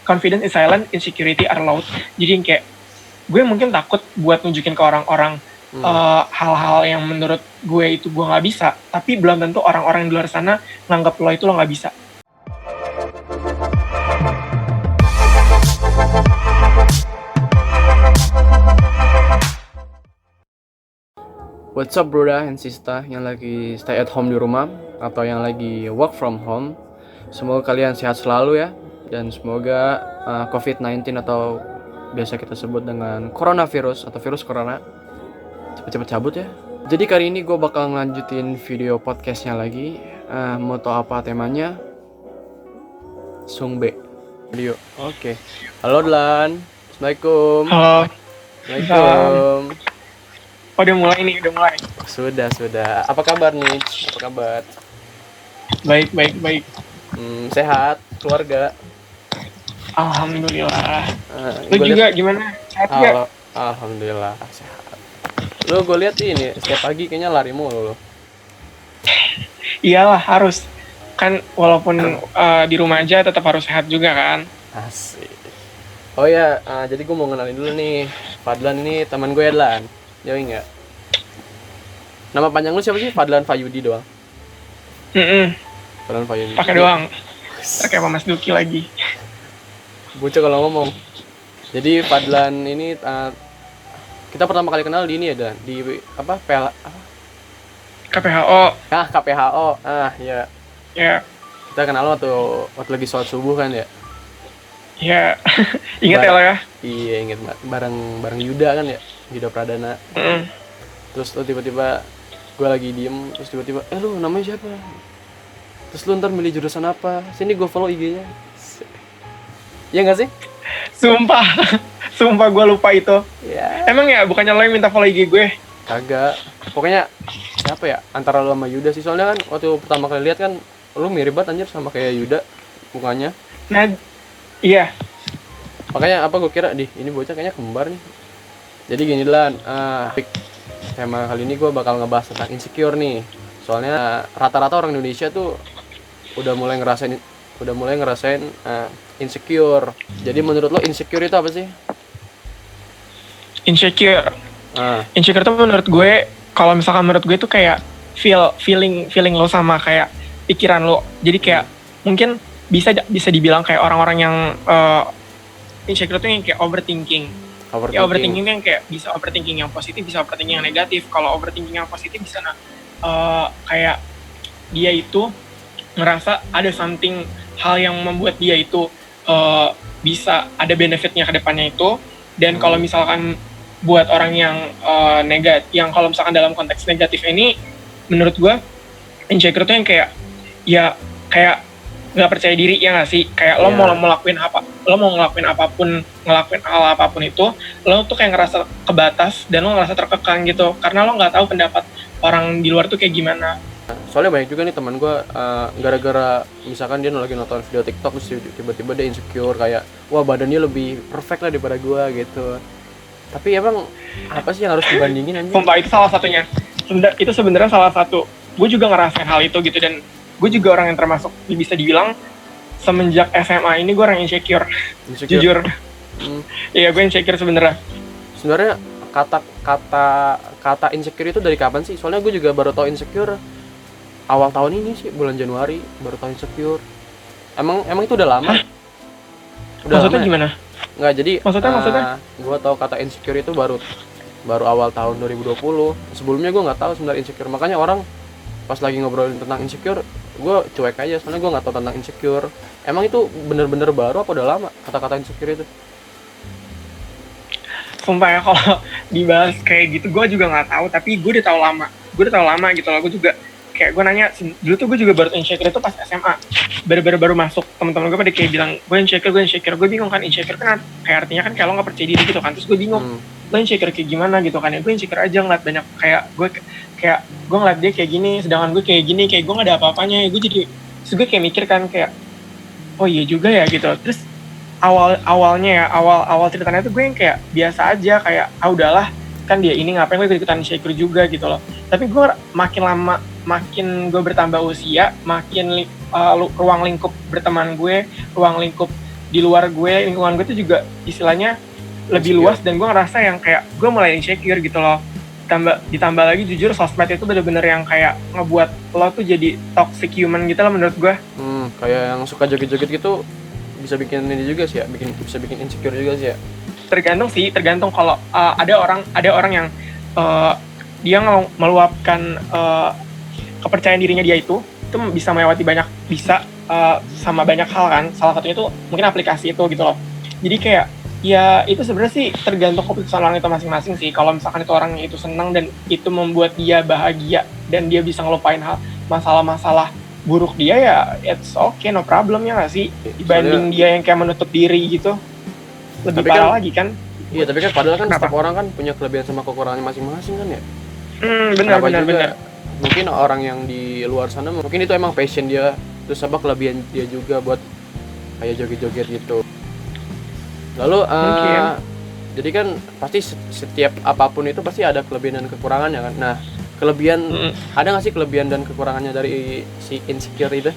confidence is silent, insecurity are loud. Jadi kayak gue mungkin takut buat nunjukin ke orang-orang hal-hal yang menurut gue itu gue nggak bisa, tapi belum tentu orang-orang di luar sana nganggap lo itu lo nggak bisa. What's up broda and sister yang lagi stay at home di rumah atau yang lagi work from home. Semoga kalian sehat selalu ya. Dan semoga COVID-19 atau biasa kita sebut dengan coronavirus atau virus corona cepet-cepet cabut ya. Jadi kali ini gue bakal ngelanjutin video podcastnya lagi. Mau tau apa temanya? Sungbe video. Oke. Halo Dlan. Assalamualaikum. Halo. Waalaikumsalam. Oh, udah mulai. Sudah. Apa kabar nih? Apa kabar? Baik. Sehat, keluarga. Alhamdulillah. Lu juga gimana? Sehat gak? Alhamdulillah sehat. Lu gue lihat ini setiap pagi kayaknya lari mulu lo. Iyalah harus. Kan walaupun di rumah aja tetap harus sehat juga kan. Asik. Oh ya, jadi gue mau kenalin dulu nih. Fadlan ini teman gue ya Dlan. Jauh nggak? Nama panjang lu siapa sih? Fadlan Fayudi doang. Fadlan Fayudi. Pakai doang. Pakai Mas Duki lagi. Bocah kalau ngomong. Jadi Fadlan ini kita pertama kali kenal di ini ya Dan, di apa? KPHO. KPHO. Ya. Ya. Kita kenal waktu lagi sholat subuh kan ya. Ya. Ingat ya lo ya? Iya, ingat bareng Yuda kan ya. Yuda Pradana. Terus lo tiba-tiba gue lagi diem, terus tiba-tiba lu namanya siapa? Terus lu ntar milih jurusan apa? Sini gue follow IG-nya. Iya nggak sih? Sumpah gue lupa itu. Ya. Emang ya bukannya lo yang minta follow IG gue? Kagak. Pokoknya siapa ya? Antara lo sama Yuda sih. Soalnya kan waktu pertama kali lihat kan lu mirip banget anjir sama kayak Yuda mukanya. Nah, iya. Makanya apa gue kira ini bocah kayaknya kembar nih. Jadi gini Lan, tema kali ini gue bakal ngebahas tentang insecure nih. Soalnya rata-rata orang Indonesia tuh udah mulai ngerasain insecure. Jadi menurut lo insecure itu apa sih? Insecure tuh menurut gue, kalau misalkan menurut gue tuh kayak feeling lo sama kayak pikiran lo. Jadi kayak mungkin bisa dibilang kayak orang-orang yang insecure tuh yang kayak overthinking. Ya overthinking yang kayak bisa overthinking yang positif, bisa overthinking yang negatif. Kalau overthinking yang positif bisa kayak dia itu ngerasa ada something hal yang membuat dia itu bisa ada benefitnya ke depannya itu. Dan kalau misalkan buat orang yang negatif, yang kalau misalkan dalam konteks negatif ini, menurut gue insecure tuh yang kayak nggak percaya diri, ya nggak sih? Kayak lo mau ngelakuin hal apapun itu, lo tuh kayak ngerasa kebatas dan lo ngerasa terkekang gitu, karena lo nggak tahu pendapat orang di luar tuh kayak gimana. Soalnya banyak juga nih teman gue gara-gara misalkan dia lagi nonton video TikTok terus tiba-tiba dia insecure kayak wah badannya lebih perfect lah daripada gue gitu. Tapi emang apa sih yang harus dibandingin anjing? Sumpah itu salah satunya. Itu sebenarnya salah satu. Gue juga ngerasain hal itu gitu, dan gue juga orang yang termasuk bisa dibilang semenjak SMA ini gue orang insecure. Jujur. Iya, gue insecure sebenarnya. Sebenarnya kata insecure itu dari kapan sih? Soalnya gue juga baru tahu insecure awal tahun ini sih, bulan Januari baru tahu insecure. Emang itu udah lama? Maksudnya lama? Gimana? Nggak, jadi maksudnya? Gue tahu kata insecure itu baru awal tahun 2020. Sebelumnya gue nggak tahu sebenarnya insecure. Makanya orang pas lagi ngobrolin tentang insecure, gue cuek aja soalnya gue nggak tahu tentang insecure. Emang itu bener-bener baru apa udah lama kata-kata insecure itu? Sumpah ya, kalau dibahas kayak gitu gue juga nggak tahu, tapi gue udah tahu lama gitu loh. Gue juga kayak gue nanya dulu tuh, gue juga baru insecure itu pas SMA, baru masuk. Teman-teman gue pada kayak bilang gue insecure, gue bingung kan. Insecure kan kayak artinya kan kayak lo nggak percaya diri gitu kan. Terus gue bingung lo insecure kayak gimana gitu kan ya. Gue insecure aja ngeliat banyak kayak gue ngeliat dia kayak gini, sedangkan gue kayak gini, kayak gue nggak ada apa-apanya. Terus gue kayak mikir kan kayak oh iya juga ya gitu. Terus awal ceritanya tuh gue yang kayak biasa aja, kayak udahlah kan dia ini, ngapain gue ikutan insecure juga gitu loh. Tapi gue makin lama, makin gue bertambah usia, makin ruang lingkup berteman gue, ruang lingkup di luar gue, lingkungan gue tuh juga istilahnya lebih Insecure. luas, dan gue ngerasa yang kayak gue mulai insecure gitu loh. Ditambah lagi jujur sosmed itu bener-bener yang kayak ngebuat lo tuh jadi toxic human gitu lah menurut gue. Kayak yang suka joget-joget gitu bisa bikin ini juga sih ya, bisa bikin insecure juga sih ya. Tergantung kalau ada orang yang dia meluapkan kepercayaan dirinya dia itu bisa melewati sama banyak hal kan. Salah satunya itu mungkin aplikasi itu gitu loh. Jadi kayak ya itu sebenarnya sih tergantung keputusan orang itu masing-masing sih. Kalau misalkan itu orangnya itu senang dan itu membuat dia bahagia dan dia bisa ngelupain masalah-masalah buruk dia, ya it's okay, no problem ya nggak sih, dibanding dia yang kayak menutup diri gitu, lebih Tapi parah lagi kan. Iya, tapi kan padahal kan Kenapa? setiap orang kan punya kelebihan sama kekurangannya masing-masing kan ya. Benar. Mungkin orang yang di luar sana mungkin itu emang passion dia, terus kelebihan dia juga buat kayak joget-joget gitu. Lalu Mungkin. jadi kan pasti setiap apapun itu pasti ada kelebihan dan kekurangannya kan. Nah, kelebihan ada nggak sih kelebihan dan kekurangannya dari si insecure itu?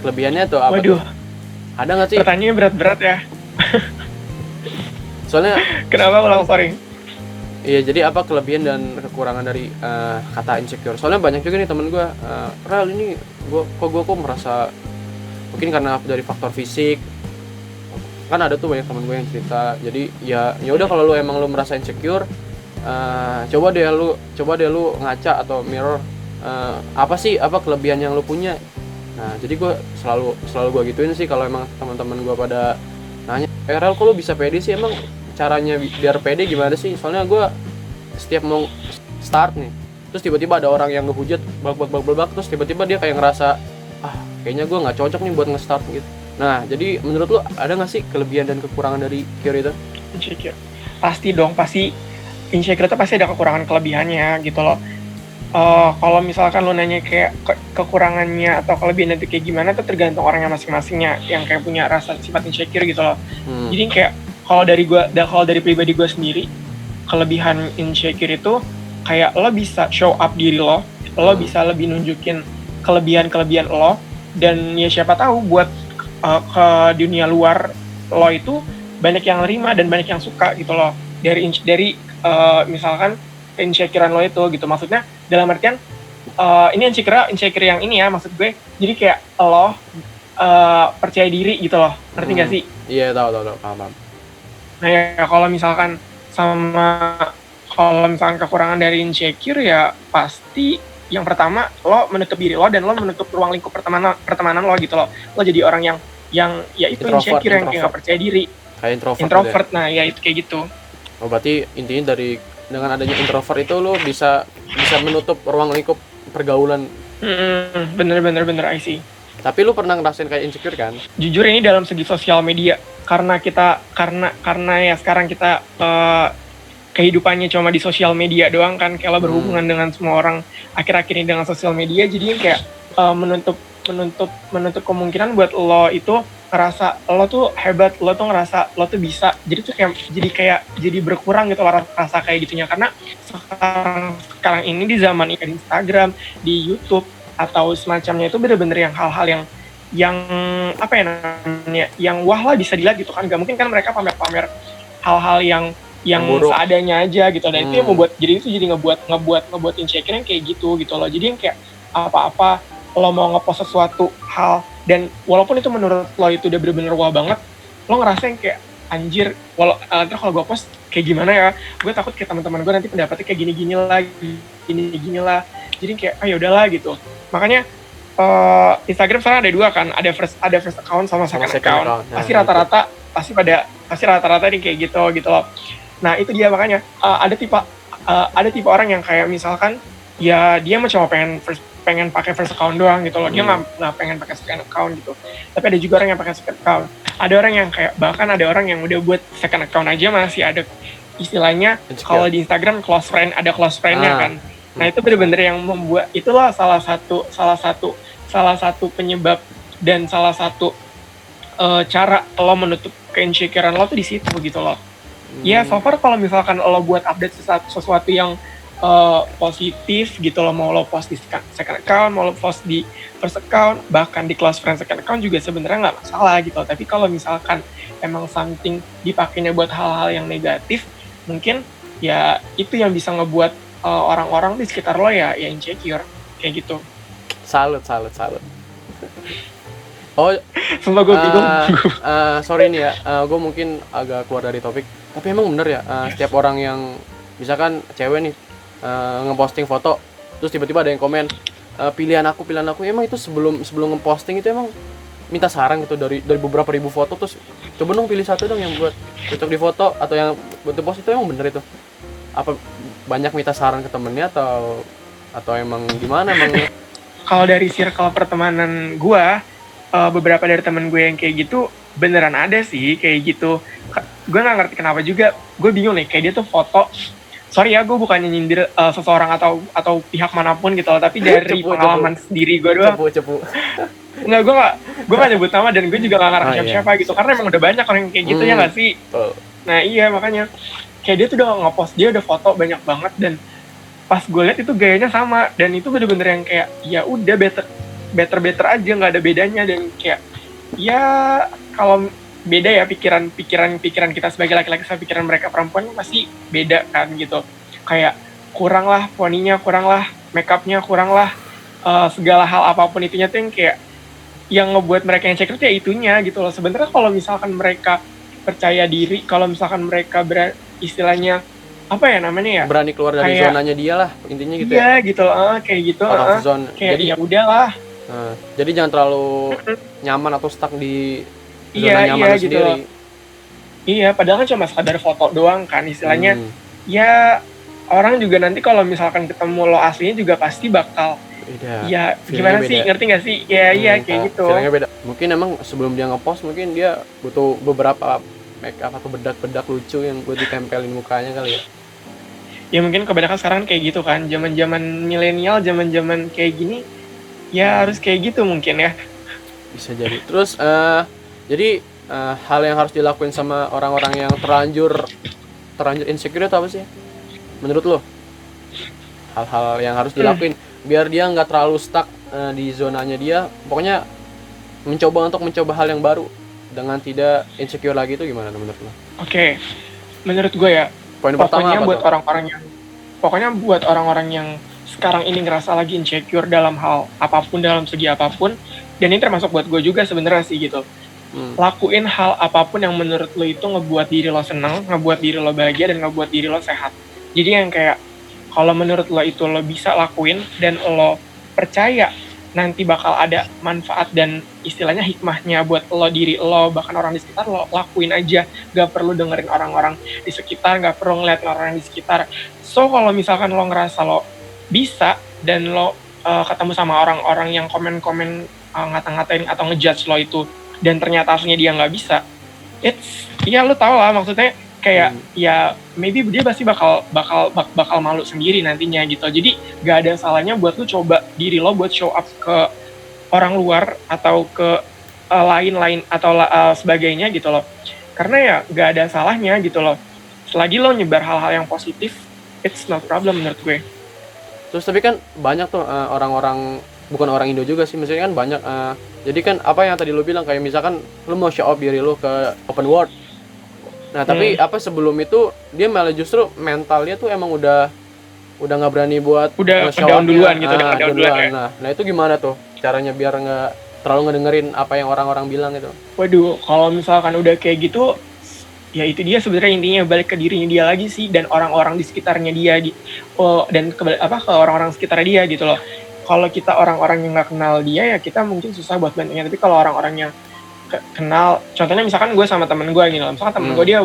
Kelebihannya tuh apa? Waduh, tuh? Ada nggak sih? pertanyaannya berat-berat ya. Soalnya Kenapa ulang, sorry? iya, jadi apa kelebihan dan kekurangan dari kata insecure? Soalnya banyak juga nih temen gue, Rel ini gue merasa mungkin karena dari faktor fisik. Kan ada tuh banyak temen gue yang cerita. Jadi ya udah kalau lu emang lu merasa insecure, coba deh lu ngaca atau mirror, apa kelebihan yang lu punya. Nah, jadi gue selalu gue gituin sih kalau emang teman-teman gue pada nanya, Rel kok lu bisa pede sih, emang caranya biar pede gimana sih? Soalnya gue setiap mau start nih, terus tiba-tiba ada orang yang ngehujat bak, terus tiba-tiba dia kayak ngerasa kayaknya gue nggak cocok nih buat nge-start gitu. Nah, jadi menurut lu ada nggak sih kelebihan dan kekurangan dari Cure itu? Insecure. Pasti dong, pasti insecure itu pasti ada kekurangan kelebihannya gitu loh. Kalau misalkan lu nanya kayak kekurangannya atau kelebihan itu kayak gimana, tuh tergantung orangnya masing-masingnya yang kayak punya rasa sifat insecure gitu loh. Jadi kayak kalau dari pribadi gue sendiri, kelebihan insecure itu kayak lo bisa show up diri lo bisa lebih nunjukin kelebihan lo, dan ya siapa tahu buat ke dunia luar lo itu banyak yang nerima dan banyak yang suka gitu loh dari misalkan insecurean lo itu gitu. Maksudnya dalam artian ini insecure yang ini ya, maksud gue jadi kayak lo percaya diri gitu loh, ngerti gak sih? Iya, tahu paham. Nah ya kalau misalkan kekurangan dari insecure ya pasti yang pertama lo menutup diri lo dan lo menutup ruang lingkup pertemanan lo gitu loh. Lo jadi orang yang ya itu insecure yang kayak gak percaya diri, kayak introvert ya? Nah ya itu kayak gitu. Oh, berarti intinya dengan adanya introvert itu lo bisa menutup ruang lingkup pergaulan. Bener I see. Tapi lu pernah ngerasain kayak insecure kan? Jujur ini dalam segi sosial media, karena ya sekarang kita kehidupannya cuma di sosial media doang kan, kayak lo berhubungan dengan semua orang akhir-akhir ini dengan sosial media, jadi kayak menutup kemungkinan buat lo itu ngerasa lo tuh hebat, lo tuh ngerasa lo tuh bisa, jadi berkurang gitu rasa kayak gitunya, karena sekarang ini di zaman Instagram, di YouTube atau semacamnya itu bener-bener yang hal-hal yang apa ya namanya, yang wah lah bisa dilihat gitu kan. Gak mungkin kan mereka pamer-pamer hal-hal yang seadanya aja gitu, dan itu yang ngebuat insecure yang kayak gitu loh. Jadi yang kayak apa-apa lo mau ngepost sesuatu hal, dan walaupun itu menurut lo itu udah bener-bener wah banget, lo ngerasa yang kayak anjir, terus kalau gue post kayak gimana ya, gue takut kayak teman-teman gue nanti pendapatnya kayak gini lah, jadi kayak udahlah gitu. Makanya Instagram sekarang ada dua kan, ada first account sama second account. Pasti rata-rata nih kayak gitu loh. Nah itu dia, makanya ada tipe orang yang kayak misalkan ya dia cuma pengen pakai first account doang gitu loh, dia nggak pengen pakai second account gitu. Tapi ada juga orang yang pakai second account. Ada orang yang kayak bahkan ada orang yang udah buat second account aja masih ada istilahnya kalau di Instagram close friend-nya kan. Nah itu bener-bener yang membuat itulah salah satu penyebab dan salah satu cara lo menutup keinsecurean lo tuh di situ gitu loh. Ya so far kalau misalkan lo buat update sesuatu yang positif gitu loh, mau lo post di second account, mau lo post di first account, bahkan di close friend second account juga sebenarnya nggak masalah gitu. Tapi kalau misalkan emang something dipakainya buat hal-hal yang negatif, mungkin ya itu yang bisa ngebuat orang-orang di sekitar lo ya insecure kayak gitu. Salut. Oh, Sumpah gue bingung. sorry nih ya, gue mungkin agak keluar dari topik. Tapi emang bener ya, setiap orang yang misalkan cewek nih ngeposting foto, terus tiba-tiba ada yang komen pilihan aku. Emang itu sebelum ngeposting itu emang minta saran gitu dari beberapa ribu foto, terus coba dong pilih satu dong yang buat cocok di foto atau yang buat di post. Itu emang bener itu? Apa banyak minta saran ke temennya atau emang gimana emang? Kalau dari circle pertemanan gue, beberapa dari temen gue yang kayak gitu beneran ada sih kayak gitu. Gue nggak ngerti kenapa juga, gue bingung nih, kayak dia tuh foto, sorry ya gue bukannya nyindir seseorang atau pihak manapun gitu loh, tapi dari pengalaman sendiri gue doang. Cepu. Nggak, gue nggak nyebut nama dan gue juga nggak ngarang siapa gitu, karena emang udah banyak orang yang kayak gitu ya nggak sih. Nah iya, makanya kayak dia tuh udah ngepost, dia udah foto banyak banget, dan pas gue liat itu gayanya sama, dan itu bener-bener yang kayak ya udah better aja, nggak ada bedanya. Dan kayak ya kalau beda ya pikiran kita sebagai laki-laki sama pikiran mereka perempuan pasti beda kan gitu. Kayak kurang lah poninya, kurang lah makeupnya, kurang lah segala hal apapun itunya tuh yang kayak yang ngebuat mereka insecure ya itunya gitu loh. Sebenarnya kalau misalkan mereka percaya diri, kalau misalkan mereka istilahnya apa ya namanya ya, berani keluar dari kayak, zonanya dia lah intinya gitu iya, ya gitu kayak gitu kayak jadi ya udahlah. Jadi jangan terlalu nyaman atau stuck di zona nyaman gitu sendiri. Iya, padahal kan cuma sekadar foto doang kan istilahnya. Ya orang juga nanti kalau misalkan ketemu lo aslinya juga pasti bakal beda. Ya gimana sih, ngerti gak sih? Ya iya kayak gitu. Feelingnya beda. Mungkin emang sebelum dia ngepost mungkin dia butuh beberapa make up atau bedak lucu yang buat ditempelin mukanya kali ya. Ya mungkin kebanyakan sekarang kayak gitu kan, zaman milenial, zaman kayak gini ya harus kayak gitu mungkin ya. Bisa jadi. Terus jadi hal yang harus dilakuin sama orang-orang yang terlanjur insecure itu apa sih menurut lo? Hal-hal yang harus dilakuin biar dia nggak terlalu stuck di zonanya dia, pokoknya mencoba hal yang baru dengan tidak insecure lagi, itu gimana menurut lo? Oke, menurut gue ya, poin pertama apa buat buat orang-orang yang sekarang ini ngerasa lagi insecure dalam hal apapun, dalam segi apapun, dan ini termasuk buat gue juga sebenarnya sih gitu. Lakuin hal apapun yang menurut lo itu ngebuat diri lo senang, ngebuat diri lo bahagia, dan ngebuat diri lo sehat. Jadi yang kayak kalau menurut lo itu lo bisa lakuin dan lo percaya nanti bakal ada manfaat dan istilahnya hikmahnya buat lo, diri lo, bahkan orang di sekitar lo, lakuin aja. Gak perlu dengerin orang-orang di sekitar, gak perlu ngeliatin orang di sekitar. So kalau misalkan lo ngerasa lo bisa dan lo ketemu sama orang-orang yang komen-komen ngata-ngatain atau ngejudge lo itu, dan ternyata aslinya dia nggak bisa, ya lo tau lah maksudnya kayak ya maybe dia pasti bakal malu sendiri nantinya gitu. Jadi gak ada salahnya buat lo coba diri lo buat show up ke orang luar atau ke lain atau sebagainya gitu loh, karena ya gak ada salahnya gitu loh, selagi lo nyebar hal-hal yang positif, it's no problem menurut gue. Terus tapi kan banyak tuh orang-orang, bukan orang Indo juga sih, maksudnya kan banyak jadi kan apa yang tadi lo bilang, kayak misalkan lo mau show off diri lo ke open world. Nah tapi apa sebelum itu dia malah justru mentalnya tuh emang udah nggak berani buat show down duluan gitu, duluan. Nah itu gimana tuh caranya biar nggak terlalu ngedengerin apa yang orang-orang bilang gitu? Waduh, kalau misalkan udah kayak gitu, ya itu dia sebenarnya intinya balik ke dirinya dia lagi sih, dan orang-orang di sekitarnya dia dan ke orang-orang sekitar dia gitu loh. Kalau kita orang-orang yang nggak kenal dia ya kita mungkin susah buat bantunya, tapi kalau orang-orang yang kenal, contohnya misalkan gue sama temen gue gitu loh, misalkan temen gue dia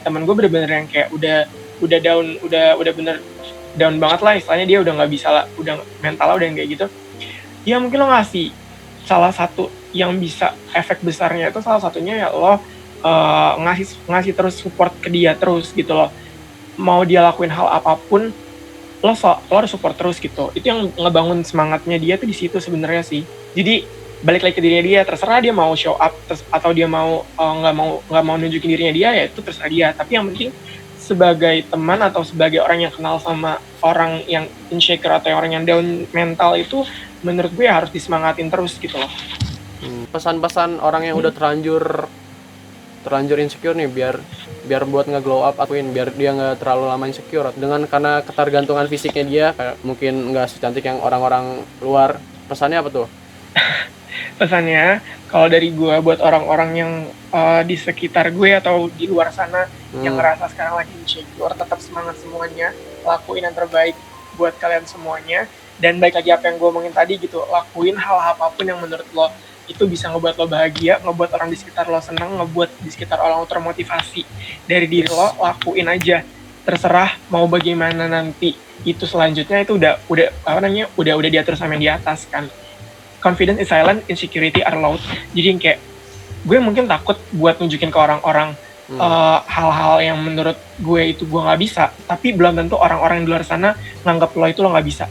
temen gue bener-bener yang kayak udah down, udah bener down banget lah istilahnya, dia udah nggak bisa lah, udah mentalnya udah kayak gitu, ya mungkin lo ngasih salah satu yang bisa efek besarnya itu salah satunya ya lo ngasih terus support ke dia terus gitu loh. Mau dia lakuin hal apapun, lo harus support terus gitu. Itu yang ngebangun semangatnya dia tuh di situ sebenarnya sih. Jadi balik lagi ke dirinya dia, terserah dia mau show up atau dia mau nggak mau nunjukin dirinya dia, ya itu terserah dia. Tapi yang penting sebagai teman atau sebagai orang yang kenal sama orang yang insecure atau orang yang down mental itu menurut gue harus disemangatin terus gitu loh. Pesan-pesan orang yang udah terlanjur insecure nih biar buat nge-glow up akuin biar dia nggak terlalu lama insecure karena ketergantungan fisiknya dia kayak mungkin nggak secantik yang orang-orang luar. Pesannya apa tuh? Pesannya kalau dari gue buat orang-orang yang di sekitar gue atau di luar sana yang ngerasa sekarang lagi insecure, tetap semangat semuanya, lakuin yang terbaik buat kalian semuanya, dan baik lagi apa yang gue omongin tadi gitu, lakuin hal apapun yang menurut lo itu bisa ngebuat lo bahagia, ngebuat orang di sekitar lo seneng, ngebuat di sekitar orang lo termotivasi dari diri lo, lakuin aja, terserah mau bagaimana nanti itu selanjutnya itu udah diatur sama yang di atas kan. Confidence is silent, insecurity are loud. Jadi kayak gue mungkin takut buat nunjukin ke orang-orang hal-hal yang menurut gue itu gue nggak bisa, tapi belum tentu orang-orang di luar sana nganggap lo itu lo nggak bisa.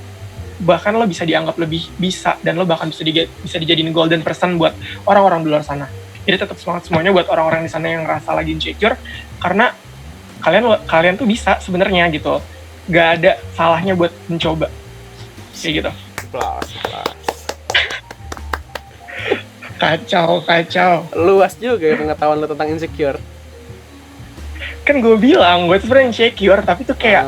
Bahkan lo bisa dianggap lebih bisa dan lo bahkan bisa dijadiin golden person buat orang-orang di luar sana. Jadi tetap semangat semuanya buat orang-orang di sana yang ngerasa lagi insecure, karena kalian tuh bisa sebenarnya gitu. Gak ada salahnya buat mencoba kayak gitu. Plus. Kacau. Luas juga ya pengetahuan lo tentang insecure. Kan gue bilang gue tuh sebenarnya insecure, tapi tuh kayak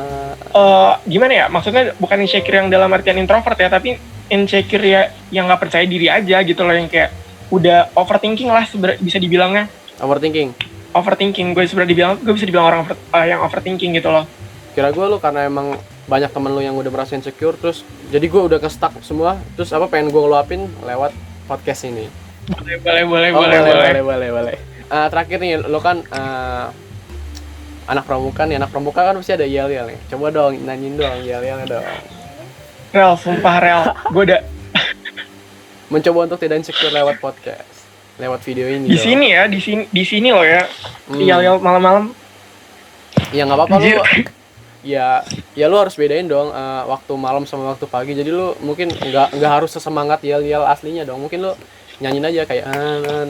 gimana ya, maksudnya bukan insecure yang dalam artian introvert ya, tapi insecure ya yang nggak percaya diri aja gitu loh, yang kayak udah overthinking lah bisa dibilangnya. Overthinking gue bisa dibilang orang yang overthinking gitu loh. Kira gue lo karena emang banyak temen lo yang udah merasa insecure, terus jadi gue udah ke-stuck semua, terus pengen gue ngeluapin lewat podcast ini. Boleh. Terakhir nih, lo kan anak pramuka kan pasti ada yel-yel nih. Coba dong nanyin dong yel-yelnya dong. Sumpah Rel, gue udah mencoba untuk tidak insecure lewat podcast, lewat video ini. Di sini loh ya. Yel-yel malam-malam. Ya nggak apa-apa lo. Ya lo harus bedain dong waktu malam sama waktu pagi. Jadi lo mungkin nggak harus sesemangat yel-yel aslinya dong. Mungkin lo nyanyiin aja kayak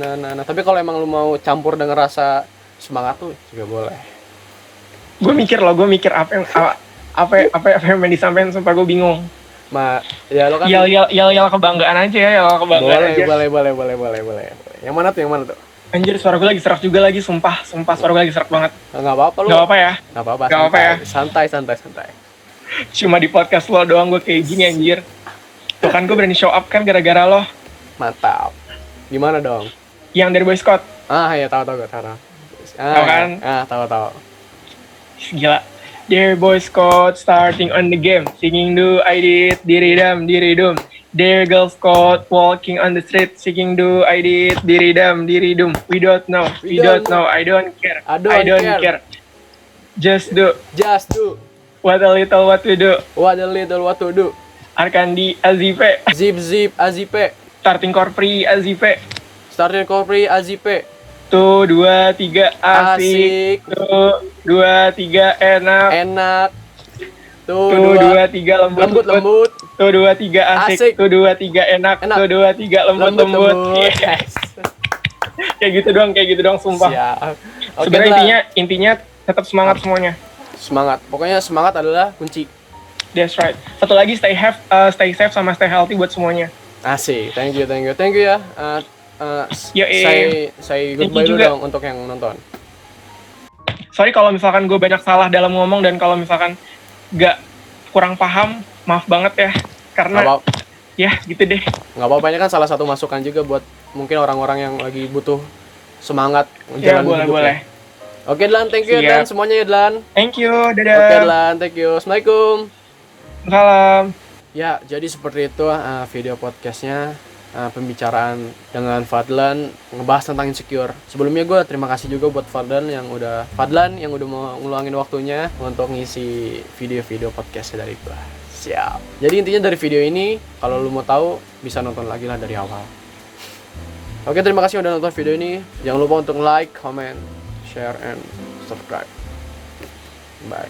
nah. Tapi kalau emang lo mau campur dengan rasa semangat tuh juga boleh. Gue mikir apa yang disampaikan, sumpah gue bingung. Ya lo kan yel kebanggaan aja ya, boleh. Yang mana tuh? Anjir, suara gue lagi serak juga lagi, sumpah suara gue lagi serak banget. Nggak apa-apa lo. Nggak apa-apa ya. Santai. Cuma di podcast lo doang gue kayak gini anjir. Tuh kan gue berani show up kan gara-gara lo. Mantap. Gimana dong? Yang dari Boy Scout. Ya tahu gue. Tahu kan? Tahu. Gila. Dear Boy Scout starting on the game, singing do I did diridum. Dear Girl Scout walking on the street, singing do I did diridum. We don't know, I don't care. I don't care. Just do. What a little what to do. Arkandi Azipe. Zip Azipe. Starting core free Azipe. 2, 2, 3 asik. 2, 2, 3 enak. 2, 2, 3 lembut. 2, 2, 3 asik. 2, 2, 3 enak. 2, 2, 3 lembut. Yes. Kayak gitu doang sumpah. Siap. Sebenarnya intinya tetap semangat semuanya. Semangat. Pokoknya semangat adalah kunci. That's right. Satu lagi stay safe sama stay healthy buat semuanya. Asik. Thank you ya. Say goodbye dulu dong untuk yang nonton. Sorry kalau misalkan gue banyak salah dalam ngomong, dan kalau misalkan gak kurang paham, maaf banget ya. Karena ya gitu deh. Gak apa-apa, ini kan salah satu masukan juga buat mungkin orang-orang yang lagi butuh semangat ya, boleh. Oke Dlan, thank you Dan semuanya ya Dlan. Thank you, dadah. Oke Dlan, thank you. Assalamualaikum. Salam. Ya, jadi seperti itu video podcastnya. Pembicaraan dengan Fadlan ngebahas tentang insecure. Sebelumnya gue terima kasih juga buat Fadlan yang udah mau ngeluangin waktunya untuk ngisi video-video podcastnya dari gue. Siap. Jadi intinya dari video ini, kalau lu mau tahu bisa nonton lagi lah dari awal. Oke, terima kasih udah nonton video ini. Jangan lupa untuk like, comment, share, and subscribe. Bye.